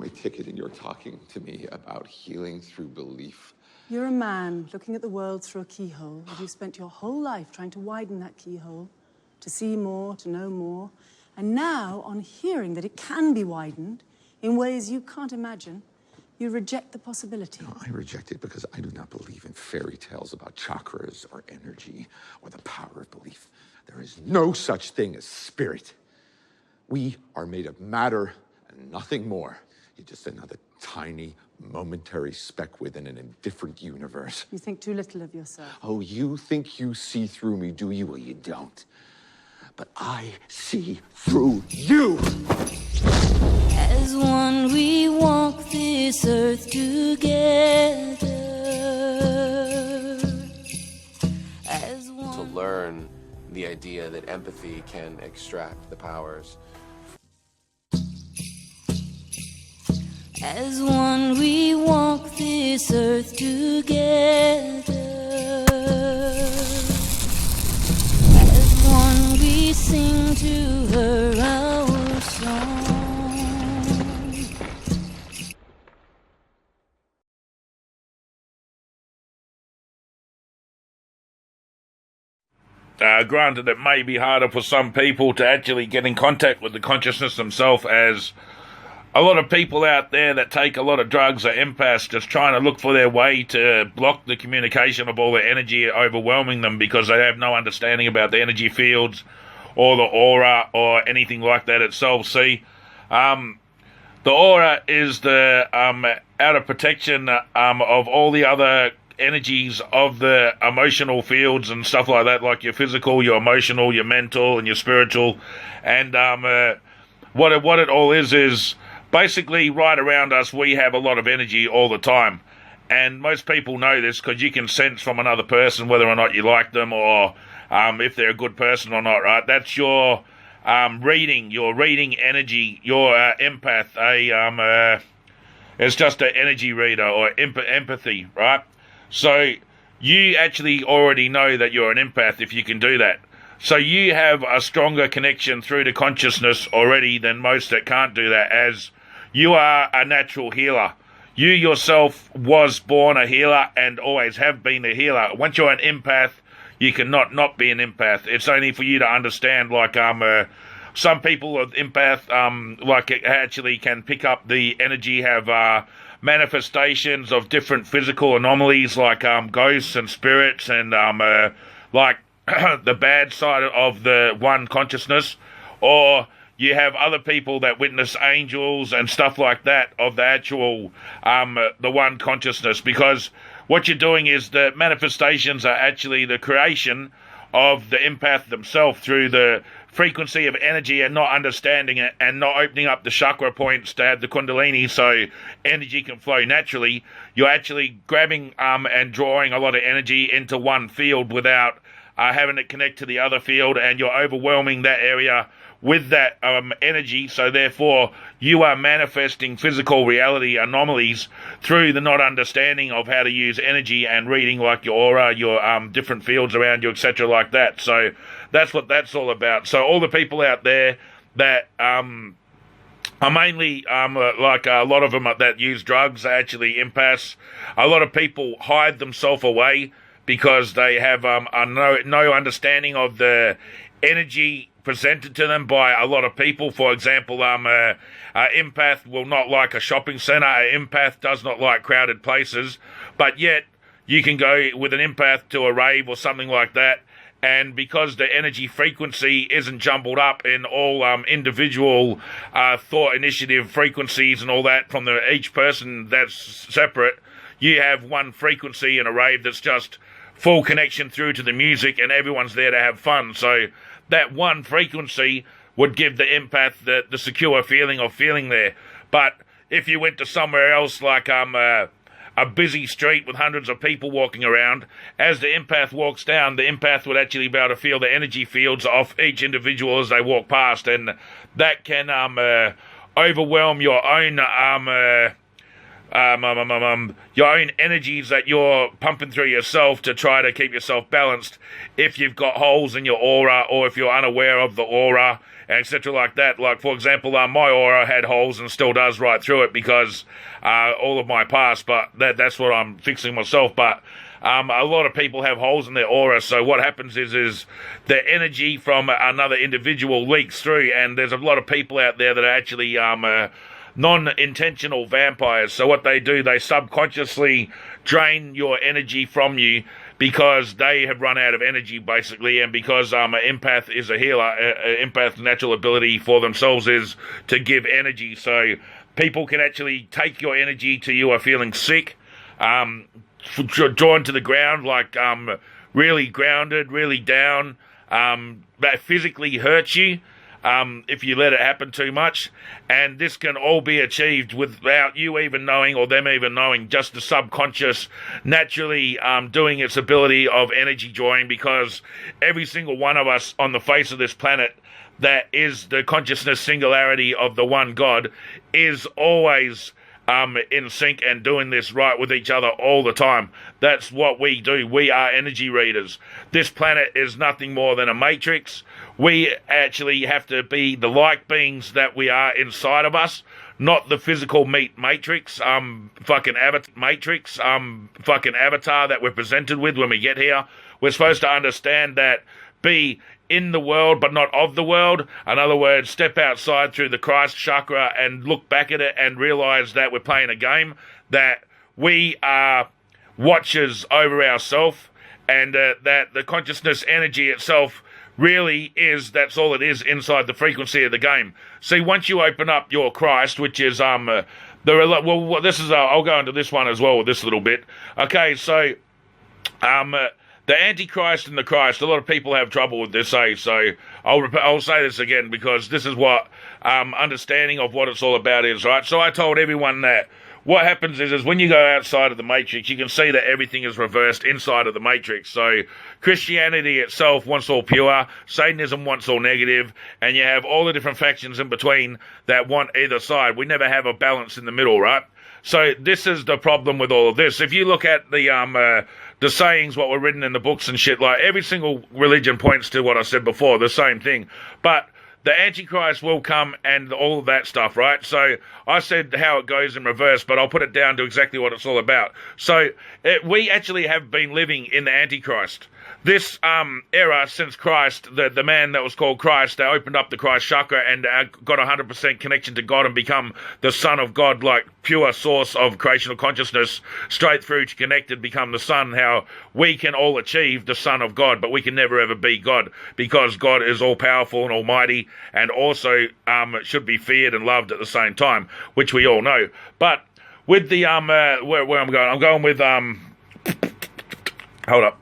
my ticket and you're talking to me about healing through belief. You're a man looking at the world through a keyhole, and you've spent your whole life trying to widen that keyhole, to see more, to know more. And now, on hearing that it can be widened in ways you can't imagine, you reject the possibility. No, I reject it because I do not believe in fairy tales about chakras or energy or the power of belief. There is no such thing as spirit. We are made of matter and nothing more. You're just another tiny, momentary speck within an indifferent universe. You think too little of yourself. Oh, you think you see through me, do you? Well, you don't. But I see through you. As one we walk this earth together. As one. To learn the idea that empathy can extract the powers. As one we walk this earth together. As one we sing to her our song. Granted, it may be harder for some people to actually get in contact with the consciousness themselves, as a lot of people out there that take a lot of drugs are empaths, just trying to look for their way to block the communication of all the energy overwhelming them because they have no understanding about the energy fields or the aura or anything like that itself. See, the aura is the outer protection of all the other energies of the emotional fields and stuff like that, like your physical, your emotional, your mental, and your spiritual. And what it all is basically right around us we have a lot of energy all the time. And most people know this because you can sense from another person whether or not you like them or if they're a good person or not, right? That's your reading energy, your empath. It's just an energy reader or empathy, right? So you actually already know that you're an empath if you can do that. So you have a stronger connection through the consciousness already than most that can't do that, as you are a natural healer. You yourself was born a healer and always have been a healer. Once you're an empath, you cannot not be an empath. It's only for you to understand, like some people with empath, like actually can pick up the energy, have manifestations of different physical anomalies like ghosts and spirits and like the bad side of the one consciousness, or you have other people that witness angels and stuff like that of the actual the one consciousness, because what you're doing is the manifestations are actually the creation of the empath themselves through the frequency of energy and not understanding it and not opening up the chakra points to have the kundalini so energy can flow naturally. You're actually grabbing and drawing a lot of energy into one field without having it connect to the other field, and you're overwhelming that area with that energy, so therefore you are manifesting physical reality anomalies through the not understanding of how to use energy and reading like your aura, your different fields around you, etc. like that. So that's what that's all about. So all the people out there that are mainly like a lot of them that use drugs are actually empaths. A lot of people hide themselves away because they have no understanding of the energy presented to them by a lot of people. For example, empath will not like a shopping centre. An empath does not like crowded places, but yet you can go with an empath to a rave or something like that, and because the energy frequency isn't jumbled up in all individual thought initiative frequencies and all that from each person that's separate, you have one frequency in a rave that's just full connection through to the music and everyone's there to have fun. So that one frequency would give the empath the secure feeling of feeling there. But if you went to somewhere else like a busy street with hundreds of people walking around, as the empath walks down, the empath would actually be able to feel the energy fields of each individual as they walk past, and that can overwhelm your own your own energies that you're pumping through yourself to try to keep yourself balanced if you've got holes in your aura or if you're unaware of the aura, etc. like that. Like, for example, my aura had holes and still does right through it because all of my past, but that's what I'm fixing myself. But a lot of people have holes in their aura, so what happens is the energy from another individual leaks through, and there's a lot of people out there that are actually non-intentional vampires. So what they do, they subconsciously drain your energy from you because they have run out of energy, basically, and because an empath is a healer, empath's natural ability for themselves is to give energy. So people can actually take your energy till you are feeling sick, drawn to the ground, like really grounded, really down, that physically hurt you if you let it happen too much. And this can all be achieved without you even knowing or them even knowing, just the subconscious naturally doing its ability of energy drawing, because every single one of us on the face of this planet that is the consciousness singularity of the one God is always in sync and doing this right with each other all the time. That's what we do. We are energy readers. This planet is nothing more than a matrix. We actually have to be the like beings that we are inside of us, not the physical meat matrix, fucking avatar that we're presented with when we get here. We're supposed to understand that be in the world but not of the world. In other words, step outside through the Christ chakra and look back at it and realize that we're playing a game, that we are watchers over ourselves, and that the consciousness energy itself really is, that's all it is inside the frequency of the game. See, once you open up your Christ, which is I'll go into this one as well with this little bit. Okay, so the Antichrist and the Christ, a lot of people have trouble with this, so I'll say this again because this is what understanding of what it's all about is, right? So I told everyone that what happens is when you go outside of the matrix, you can see that everything is reversed inside of the matrix. So Christianity itself wants all pure, Satanism wants all negative, and you have all the different factions in between that want either side. We never have a balance in the middle, right? So this is the problem with all of this. If you look at the sayings, what were written in the books and shit, like every single religion points to what I said before, the same thing. But the Antichrist will come and all of that stuff, right? So I said how it goes in reverse, but I'll put it down to exactly what it's all about. So we actually have been living in the Antichrist. This era since Christ, the man that was called Christ, they opened up the Christ chakra and got 100% connection to God and become the Son of God, like pure source of creational consciousness, straight through to connected, become the Son. How we can all achieve the Son of God, but we can never ever be God, because God is all powerful and almighty, and also should be feared and loved at the same time, which we all know. But with the where I'm going with hold up.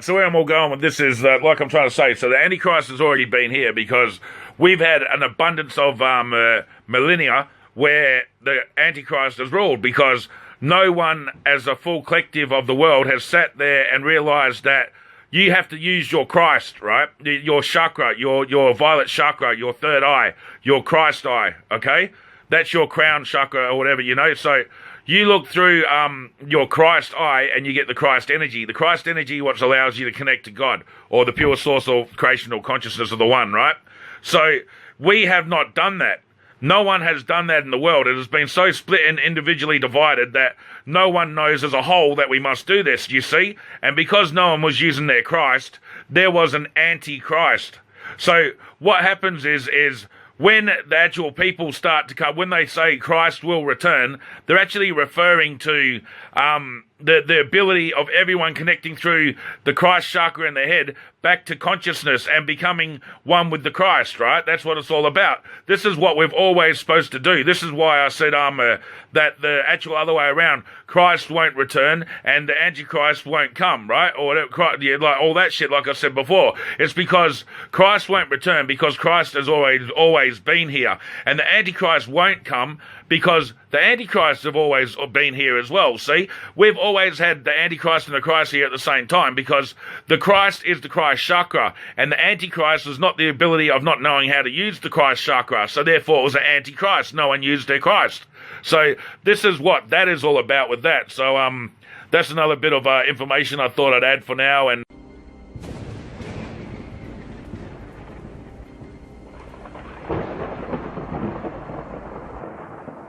So where I'm all going with this is, like I'm trying to say, so the Antichrist has already been here because we've had an abundance of millennia where the Antichrist has ruled, because no one as a full collective of the world has sat there and realized that you have to use your Christ, right? Your chakra, your violet chakra, your third eye, your Christ eye, okay? That's your crown chakra or whatever, you know? So you look through your Christ eye and you get the Christ energy. The Christ energy what allows you to connect to God, or the pure source of creational consciousness of the one, right? So we have not done that. No one has done that in the world. It has been so split and individually divided that no one knows as a whole that we must do this, you see? And because no one was using their Christ, there was an Antichrist. So what happens is when the actual people start to come, when they say Christ will return, they're actually referring to the ability of everyone connecting through the Christ chakra in their head back to consciousness and becoming one with the Christ, right? That's what it's all about. This is what we've always supposed to do. This is why I said that the actual other way around, Christ won't return and the Antichrist won't come, right? Or like all that shit, like I said before. It's because Christ won't return because Christ has always been here, and the Antichrist won't come because the Antichrists have always been here as well. See, we've always had the Antichrist and the Christ here at the same time, because the Christ is the Christ chakra, and the Antichrist is not the ability of not knowing how to use the Christ chakra. So therefore, it was an Antichrist. No one used their Christ. So this is what that is all about with that. So that's another bit of information I thought I'd add for now. And